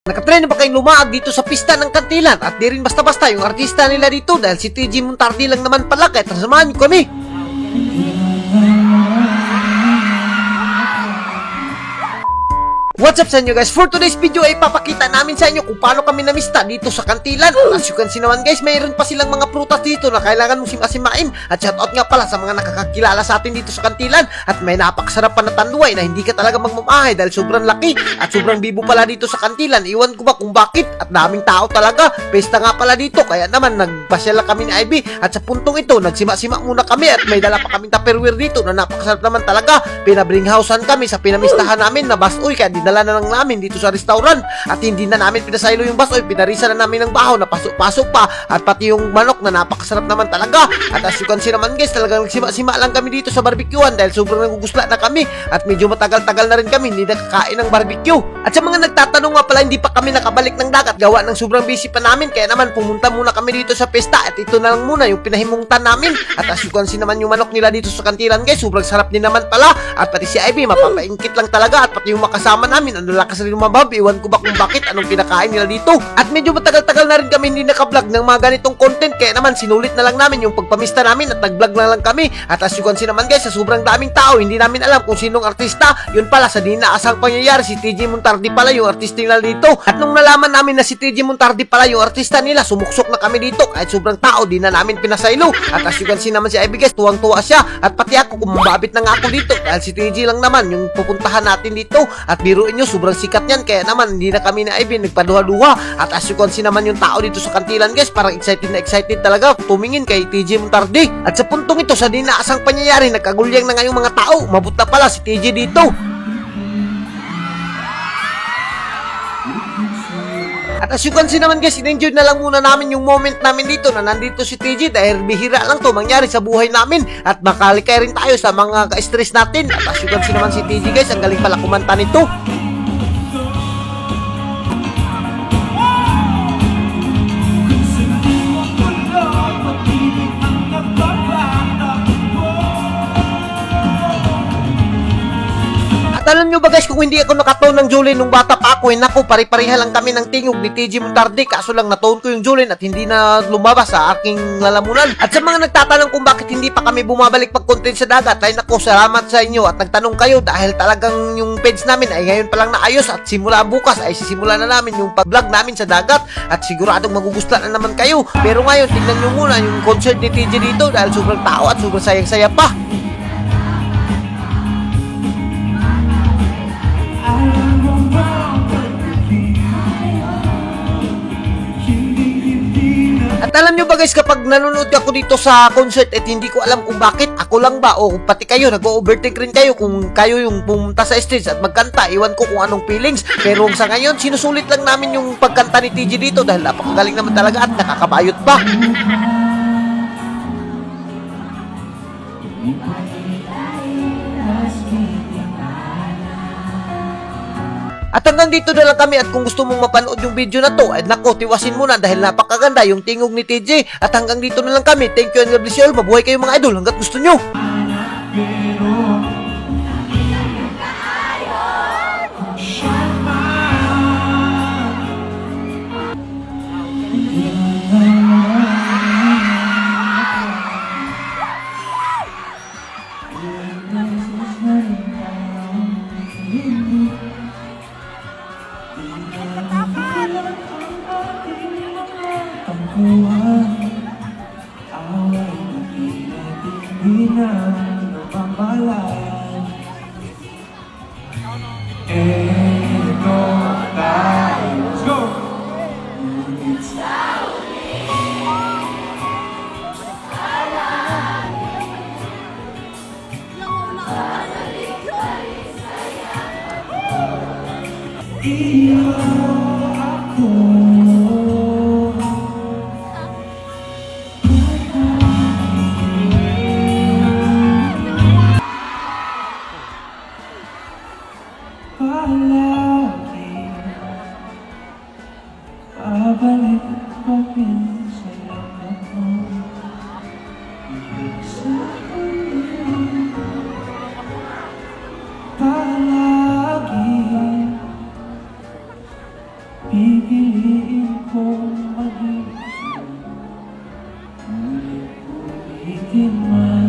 Nakatry na ba kayong lumaag dito sa pista ng Kantilan? At di rin basta-basta yung artista nila dito dahil si TG Montardi lang naman pala, kaya samahan nyo kami. What's up sa inyo guys? For today's video ay papakita namin sa inyo kung paano kami namista dito sa Kantilan. As you can see naman guys, mayroon pa silang mga prutas dito na kailangan mong simasimain. At shoutout nga pala sa mga nakakakilala sa atin dito sa Kantilan. At may napakasarap pa na tanduay na hindi ka talaga magmamahay dahil sobrang laki at sobrang bibo pala dito sa Kantilan. Iwan ko ba kung bakit? At daming tao talaga. Pesta nga pala dito, kaya naman nagpasyal lang kami ni Ivy. At sa puntong ito, nagsima-sima muna kami at may dala pa kaming tupperware dito na napakasarap naman talaga. Pinabringhousean kami sa pinamistahan namin na basoy, kaya dinala na lang namin dito sa restaurant. At hindi na namin pinasaylo yung basoy, pinarisa na namin ng bahaw na pasok-pasok pa. At pati yung manok na napakasarap naman talaga. At as you can see naman guys, talagang nagsima-sima lang kami dito sa barbecuean dahil sobrang nagugusla na kami. At medyo matagal-tagal na rin kami hindi nakakain ng barbecue. At sa mga nagtatanong nga pala, hindi pa kami nakabalik ng dagat gawa ng sobrang busy pa namin, kaya naman pumunta muna kami dito sa pesta. At ito na lang muna yung pinahimungtan namin. At as you can see naman yung manok nila dito sa Kantilan guys, sobrang sarap din naman pala. At pati si Ivy mapapaingkit lang talaga. At pati yung makasama namin, ano lakas rin lumabab, iwan ko ba kung bakit anong pinakain nila dito. At medyo matagal-tagal na rin kami hindi naka-vlog ng mga ganitong content, kaya naman sinulit na lang namin yung pagpamista namin at nag-vlog na lang kami. At as you can see naman guys, sa sobrang daming tao, hindi namin alam kung sinong artista. Yun pala, sa di naasang pangyayari, si TG Montardi pala yung artista nila dito. At nung nalaman namin na si TG Montardi pala yung artista nila, sumuksok na kami dito. Kahit sobrang tao, di na namin pinasaylo. At as you can see naman si Ivy guys, tuwang-tuwa siya. At pati ako, kumababit na nga ako dito dahil si TG lang naman yung pupuntahan natin dito. At biruin nyo, sobrang sikat yan, kaya naman hindi na kami na Ivy nagpaduha-duha. At as you can see naman yung tao dito sa Kantilan guys, parang excited na excited talaga tumingin kay TG Montardi. At sa puntong ito, sa di naasang pangyayari, nagkagulyang na nga yung mga tao. Mabuta pala si TG dito. At as you can see naman guys, in-enjoy na lang muna namin yung moment namin dito na nandito si TG dahil bihira lang to mangyari sa buhay namin. At makalikay rin tayo sa mga ka-stress natin. At as you can see naman si TG guys, ang galing pala kumanta nito. At alam nyo ba guys, kung hindi ako nakatone ng Julin nung bata pa ako, naku, pare-pareha lang kami ng tingog ni TG Montardi. Kaso lang natone ko yung Julin at hindi na lumabas sa aking lalamunan. At sa mga nagtatanong kung bakit hindi pa kami bumabalik pag-content sa dagat, ay naku, salamat sa inyo at nagtanong kayo dahil talagang yung page namin ay ngayon pa lang naayos at simula bukas ay sisimula na namin yung pag-vlog namin sa dagat at siguradong magugustuhan na naman kayo. Pero ngayon, tingnan nyo muna yung concert ni TG dito dahil sobrang tao at sobrang sayang-saya pa. At alam nyo ba guys, kapag nanonood ako dito sa concert at hindi ko alam kung bakit, ako lang ba o pati kayo, nag-overthink rin kayo kung kayo yung pumunta sa stage at magkanta, iwan ko kung anong feelings. Pero sa ngayon, sinusulit lang namin yung pagkanta ni TG dito dahil napakagaling naman talaga at nakakabayot pa. At hanggang dito na lang kami at kung gusto mong mapanood yung video na to, ay nako, tiwasin muna dahil napakaganda yung tingog ni TJ. At hanggang dito na lang kami. Thank you and God bless you all. Mabuhay kayo mga idol hanggat gusto nyo. Away na hindi na napapalayan. Ito tayo. Let's go! Iyo ako. Palagi babalik pa rin sa lahat mo. Ibig sabihin palagi Pipiliin kong magising, ngunit ulitin man